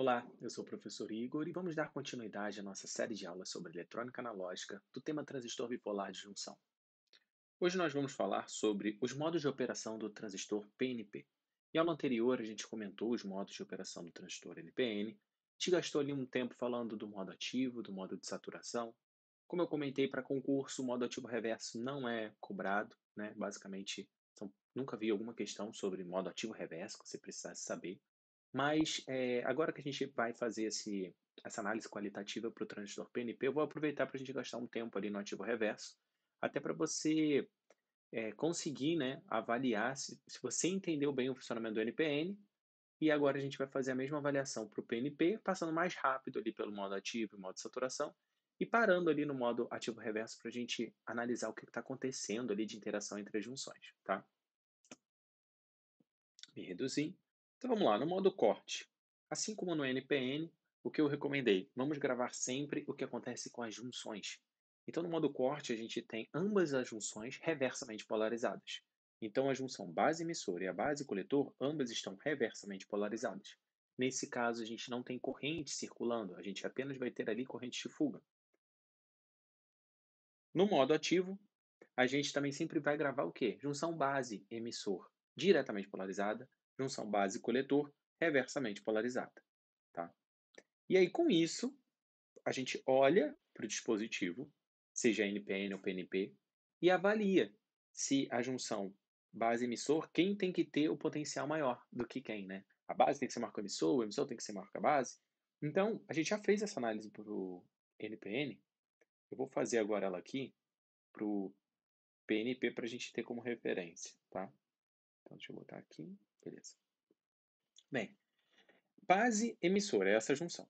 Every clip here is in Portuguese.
Olá, eu sou o professor Igor e vamos dar continuidade à nossa série de aulas sobre eletrônica analógica do tema transistor bipolar de junção. Hoje nós vamos falar sobre os modos de operação do transistor PNP. Em aula anterior a gente comentou os modos de operação do transistor NPN, a gente gastou ali um tempo falando do modo ativo, do modo de saturação. Como eu comentei para concurso, o modo ativo reverso não é cobrado, né? Basicamente, nunca vi alguma questão sobre modo ativo reverso que você precisasse saber. Mas, agora que a gente vai fazer essa análise qualitativa para o transistor PNP, eu vou aproveitar para a gente gastar um tempo ali no ativo reverso, até para você conseguir, né, avaliar se você entendeu bem o funcionamento do NPN, e agora a gente vai fazer a mesma avaliação para o PNP, passando mais rápido ali pelo modo ativo e modo de saturação, e parando ali no modo ativo reverso para a gente analisar o que está acontecendo ali de interação entre as junções, tá? Me reduzir. Então vamos lá, no modo corte. Assim como no NPN, o que eu recomendei? Vamos gravar sempre o que acontece com as junções. Então no modo corte a gente tem ambas as junções reversamente polarizadas. Então a junção base emissor e a base coletor, ambas estão reversamente polarizadas. Nesse caso a gente não tem corrente circulando, a gente apenas vai ter ali corrente de fuga. No modo ativo, a gente também sempre vai gravar o quê? Junção base emissor diretamente polarizada, junção base coletor reversamente polarizada, tá? E aí com isso, a gente olha para o dispositivo, seja NPN ou PNP, e avalia se a junção base emissor, quem tem que ter o potencial maior do que quem, né? A base tem que ser marca emissor, o emissor tem que ser marca base. Então, a gente já fez essa análise para o NPN, eu vou fazer agora ela aqui para o PNP para a gente ter como referência, tá? Então, deixa eu botar aqui, beleza. Bem, base emissora é essa junção,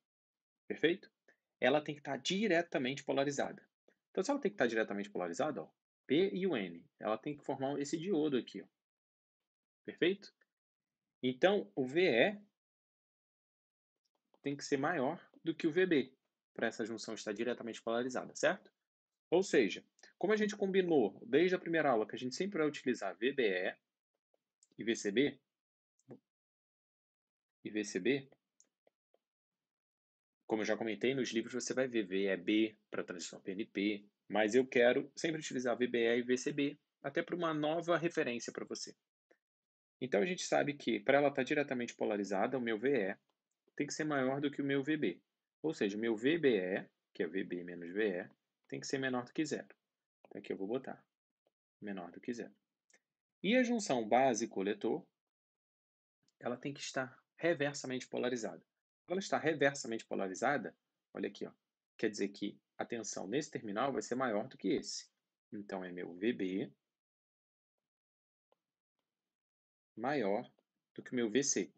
perfeito? Ela tem que estar diretamente polarizada. Então, se ela tem que estar diretamente polarizada, ó, P e o N, ela tem que formar esse diodo aqui, ó, perfeito? Então, o VE tem que ser maior do que o VB, para essa junção estar diretamente polarizada, certo? Ou seja, como a gente combinou desde a primeira aula que a gente sempre vai utilizar VBE e VCB, como eu já comentei, nos livros você vai ver VEB para transição PNP, mas eu quero sempre utilizar VBE e VCB, até para uma nova referência para você. Então a gente sabe que para ela estar diretamente polarizada, o meu VE tem que ser maior do que o meu VB. Ou seja, o meu VBE, que é VB menos VE, tem que ser menor do que zero. Então aqui eu vou botar menor do que zero. E a junção base-coletor, ela tem que estar reversamente polarizada. Quando ela está reversamente polarizada, olha aqui, ó, quer dizer que a tensão nesse terminal vai ser maior do que esse. Então, é meu VB maior do que o meu VC.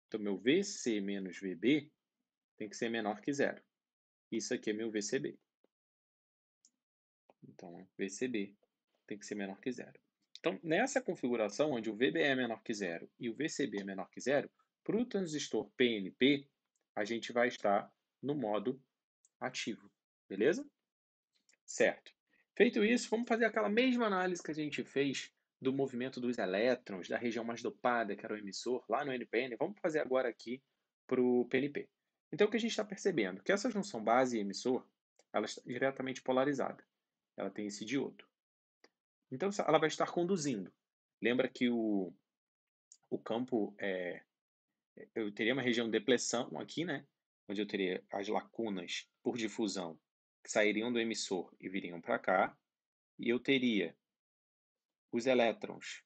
Então, meu VC menos VB tem que ser menor que zero. Isso aqui é meu VCB. Então, VCB tem que ser menor que zero. Então, nessa configuração, onde o VBE é menor que zero e o VCB é menor que zero, para o transistor PNP, a gente vai estar no modo ativo, beleza? Certo. Feito isso, vamos fazer aquela mesma análise que a gente fez do movimento dos elétrons, da região mais dopada, que era o emissor, lá no NPN. Vamos fazer agora aqui para o PNP. Então, o que a gente está percebendo? Que essa junção base e emissor, ela está diretamente polarizada. Ela tem esse diodo. Então, ela vai estar conduzindo. Lembra que o campo, eu teria uma região de depressão aqui, né? Onde eu teria as lacunas por difusão que sairiam do emissor e viriam para cá. E eu teria os elétrons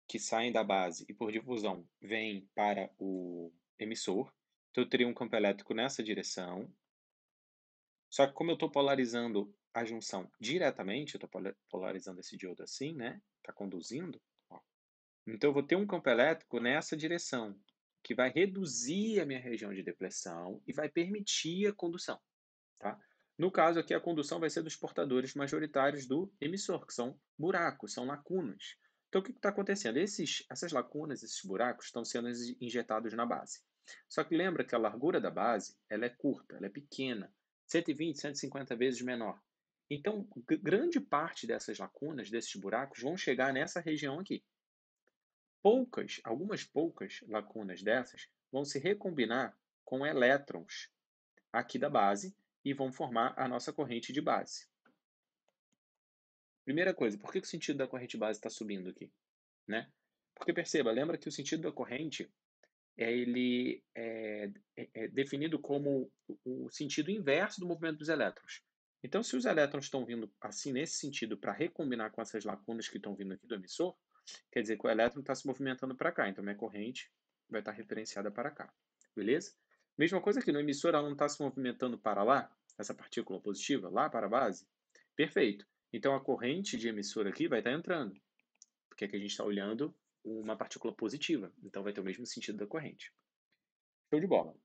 que saem da base e por difusão vêm para o emissor. Então eu teria um campo elétrico nessa direção. Só que como eu estou polarizando a junção diretamente, eu estou polarizando esse diodo assim, né? Está conduzindo. Ó. Então eu vou ter um campo elétrico nessa direção, que vai reduzir a minha região de depressão e vai permitir a condução. Tá? No caso aqui, a condução vai ser dos portadores majoritários do emissor, que são buracos, são lacunas. Então, o que está acontecendo? Essas lacunas, esses buracos, estão sendo injetados na base. Só que lembra que a largura da base ela é curta, ela é pequena, 120, 150 vezes menor. Então, grande parte dessas lacunas, desses buracos, vão chegar nessa região aqui. Algumas poucas lacunas dessas vão se recombinar com elétrons aqui da base e vão formar a nossa corrente de base. Primeira coisa, por que o sentido da corrente base está subindo aqui, né? Porque perceba, lembra que o sentido da corrente ele é definido como o sentido inverso do movimento dos elétrons. Então, se os elétrons estão vindo assim nesse sentido para recombinar com essas lacunas que estão vindo aqui do emissor, quer dizer que o elétron está se movimentando para cá, então minha corrente vai estar referenciada para cá, beleza? Mesma coisa aqui, no emissor ela não está se movimentando para lá, essa partícula positiva, lá para a base? Perfeito. Então a corrente de emissor aqui vai estar entrando, porque aqui a gente está olhando uma partícula positiva, então vai ter o mesmo sentido da corrente. Show de bola.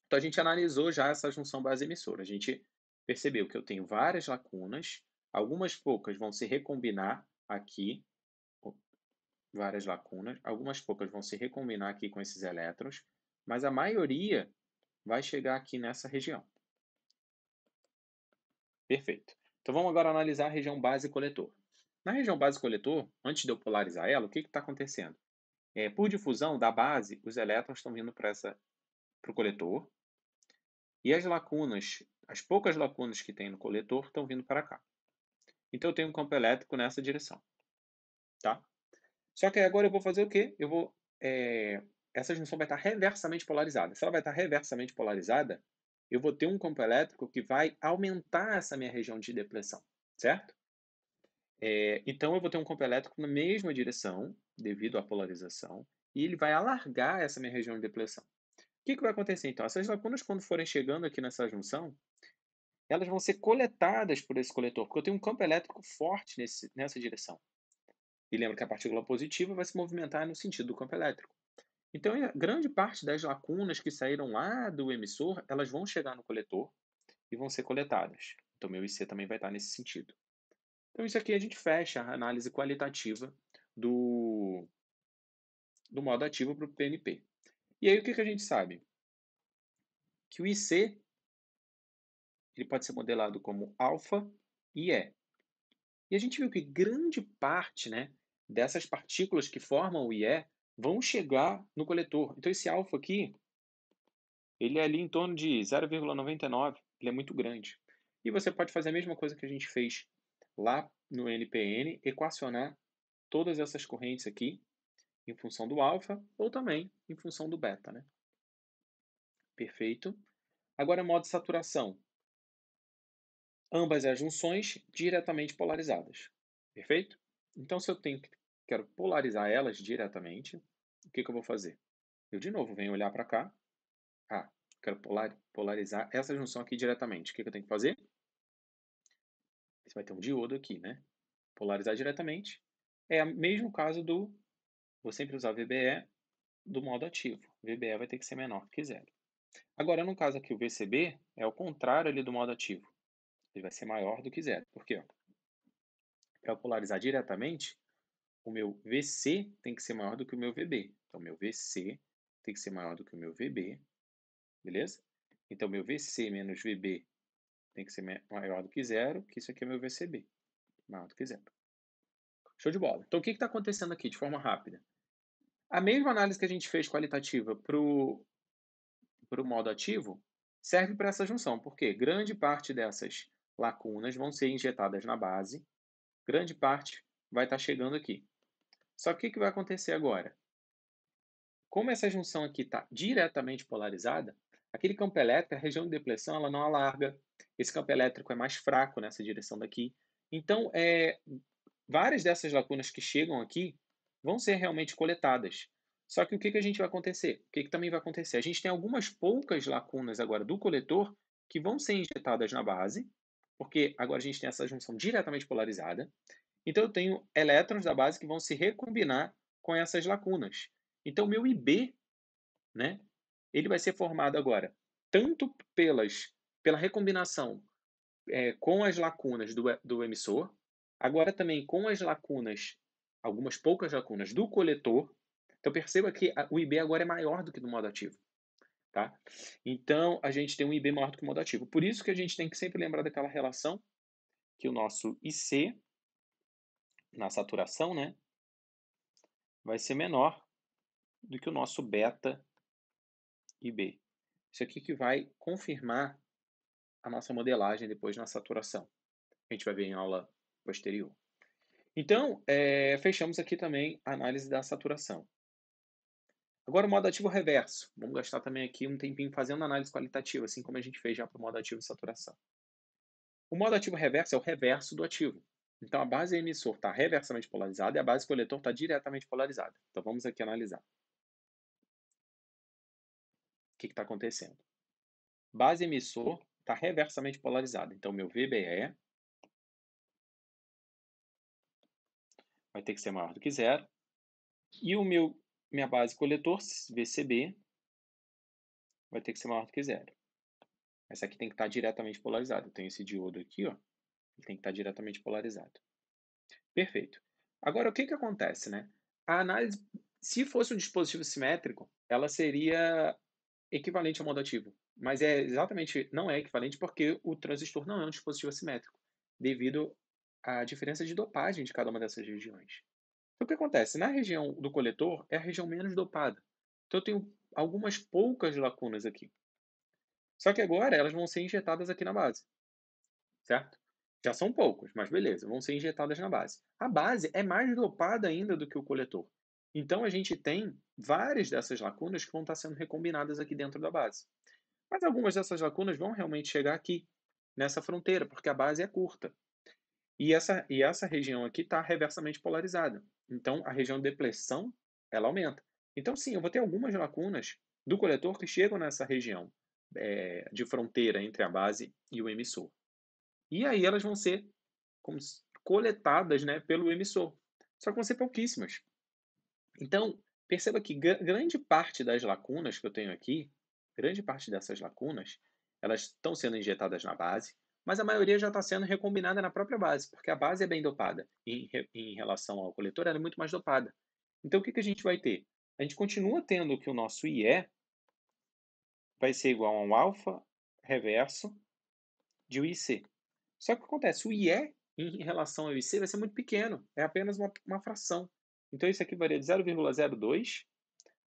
Então a gente analisou já essa junção base-emissora. A gente percebeu que eu tenho várias lacunas, algumas poucas vão se recombinar aqui, várias lacunas, algumas poucas vão se recombinar aqui com esses elétrons, mas a maioria vai chegar aqui nessa região. Perfeito. Então vamos agora analisar a região base-coletor. Na região base-coletor, antes de eu polarizar ela, o que está acontecendo? Por difusão da base, os elétrons estão vindo para o coletor, e as lacunas, as poucas lacunas que tem no coletor, estão vindo para cá. Então eu tenho um campo elétrico nessa direção. Tá? Só que agora eu vou fazer o quê? Essa junção vai estar reversamente polarizada. Se ela vai estar reversamente polarizada, eu vou ter um campo elétrico que vai aumentar essa minha região de depressão, certo? Então eu vou ter um campo elétrico na mesma direção, devido à polarização, e ele vai alargar essa minha região de depressão. O que vai acontecer então? Essas lacunas, quando forem chegando aqui nessa junção, elas vão ser coletadas por esse coletor, porque eu tenho um campo elétrico forte nessa direção. E lembra que a partícula positiva vai se movimentar no sentido do campo elétrico. Então, grande parte das lacunas que saíram lá do emissor, elas vão chegar no coletor e vão ser coletadas. Então, meu IC também vai estar nesse sentido. Então, isso aqui a gente fecha a análise qualitativa do modo ativo para o PNP. E aí, o que a gente sabe? Que o IC ele pode ser modelado como alfa e E. E a gente viu que grande parte, né, dessas partículas que formam o IE vão chegar no coletor. Então, esse alfa aqui, ele é ali em torno de 0,99, ele é muito grande. E você pode fazer a mesma coisa que a gente fez lá no NPN, equacionar todas essas correntes aqui em função do alfa ou também em função do beta, né? Perfeito. Agora, modo de saturação. Ambas as junções diretamente polarizadas. Perfeito? Então, se eu quero polarizar elas diretamente, o que eu vou fazer? Eu, de novo, venho olhar para cá. Quero polarizar essa junção aqui diretamente. O que eu tenho que fazer? Você vai ter um diodo aqui, né? Polarizar diretamente. É o mesmo caso do... Vou sempre usar VBE do modo ativo. VBE vai ter que ser menor que zero. Agora, no caso aqui, o VCB é o contrário ali do modo ativo. Ele vai ser maior do que zero. Por quê? Para polarizar diretamente, o meu VC tem que ser maior do que o meu VB. Então, meu VC tem que ser maior do que o meu VB. Beleza? Então, meu VC menos VB tem que ser maior do que zero, que isso aqui é meu VCB, maior do que zero. Show de bola. Então, o que está acontecendo aqui de forma rápida? A mesma análise que a gente fez qualitativa para o modo ativo serve para essa junção, porque grande parte dessas lacunas vão ser injetadas na base, grande parte vai estar chegando aqui. Só que o que vai acontecer agora? Como essa junção aqui está diretamente polarizada, aquele campo elétrico, a região de depressão, ela não alarga. Esse campo elétrico é mais fraco nessa direção daqui. Então, várias dessas lacunas que chegam aqui vão ser realmente coletadas. Só que o que a gente vai acontecer? O que também vai acontecer? A gente tem algumas poucas lacunas agora do coletor que vão ser injetadas na base, porque agora a gente tem essa junção diretamente polarizada. Então, eu tenho elétrons da base que vão se recombinar com essas lacunas. Então, o meu IB, né, ele vai ser formado agora tanto pela recombinação com as lacunas do emissor, agora também com as lacunas, algumas poucas lacunas do coletor. Então, perceba que o IB agora é maior do que no modo ativo. Tá? Então, a gente tem um IB maior do que o modo ativo. Por isso que a gente tem que sempre lembrar daquela relação que o nosso IC, na saturação, né, vai ser menor do que o nosso beta e B. Isso aqui que vai confirmar a nossa modelagem depois na saturação. A gente vai ver em aula posterior. Então, fechamos aqui também a análise da saturação. Agora o modo ativo reverso. Vamos gastar também aqui um tempinho fazendo análise qualitativa, assim como a gente fez já para o modo ativo e saturação. O modo ativo reverso é o reverso do ativo. Então a base emissor está reversamente polarizada e a base coletor está diretamente polarizada. Então vamos aqui analisar. O que está acontecendo? Base emissor está reversamente polarizada. Então meu VBE vai ter que ser maior do que zero. E minha base coletor, VCB, vai ter que ser maior do que zero. Essa aqui tem que estar diretamente polarizada. Eu tenho esse diodo aqui, ó, ele tem que estar diretamente polarizado. Perfeito. Agora, o que acontece, né? A análise, se fosse um dispositivo simétrico, ela seria equivalente ao modo ativo. Mas não é equivalente porque o transistor não é um dispositivo simétrico, devido à diferença de dopagem de cada uma dessas regiões. Então, o que acontece? Na região do coletor, é a região menos dopada. Então, eu tenho algumas poucas lacunas aqui. Só que agora elas vão ser injetadas aqui na base, certo? Já são poucos, mas beleza, vão ser injetadas na base. A base é mais dopada ainda do que o coletor. Então a gente tem várias dessas lacunas que vão estar sendo recombinadas aqui dentro da base. Mas algumas dessas lacunas vão realmente chegar aqui, nessa fronteira, porque a base é curta. E essa região aqui está reversamente polarizada. Então a região de depressão, ela aumenta. Então sim, eu vou ter algumas lacunas do coletor que chegam nessa região de fronteira entre a base e o emissor. E aí elas vão ser coletadas, né, pelo emissor. Só que vão ser pouquíssimas. Então, perceba que grande parte das lacunas que eu tenho aqui, grande parte dessas lacunas, elas estão sendo injetadas na base, mas a maioria já está sendo recombinada na própria base, porque a base é bem dopada em relação ao coletor, ela é muito mais dopada. Então, o que a gente vai ter? A gente continua tendo que o nosso IE vai ser igual a um alfa reverso de IC. Só que o que acontece? O IE em relação ao IC vai ser muito pequeno, é apenas uma fração. Então isso aqui varia de 0,02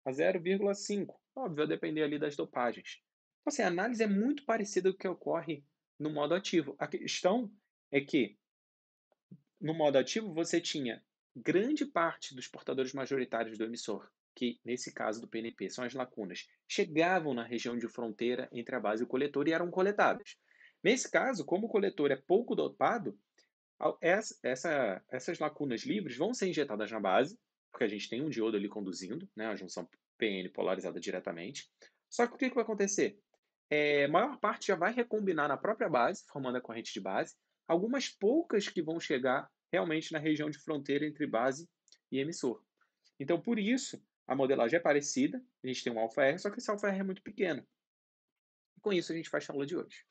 a 0,5. Óbvio, vai depender ali das dopagens. Então, assim, a análise é muito parecida com o que ocorre no modo ativo. A questão é que no modo ativo você tinha grande parte dos portadores majoritários do emissor, que nesse caso do PNP são as lacunas, chegavam na região de fronteira entre a base e o coletor e eram coletadas. Nesse caso, como o coletor é pouco dopado, essas lacunas livres vão ser injetadas na base, porque a gente tem um diodo ali conduzindo, né, a junção PN polarizada diretamente. Só que o que vai acontecer? A maior parte já vai recombinar na própria base, formando a corrente de base, algumas poucas que vão chegar realmente na região de fronteira entre base e emissor. Então, por isso, a modelagem é parecida, a gente tem um alfa R, só que esse alfa R é muito pequeno. E com isso, a gente fecha a aula de hoje.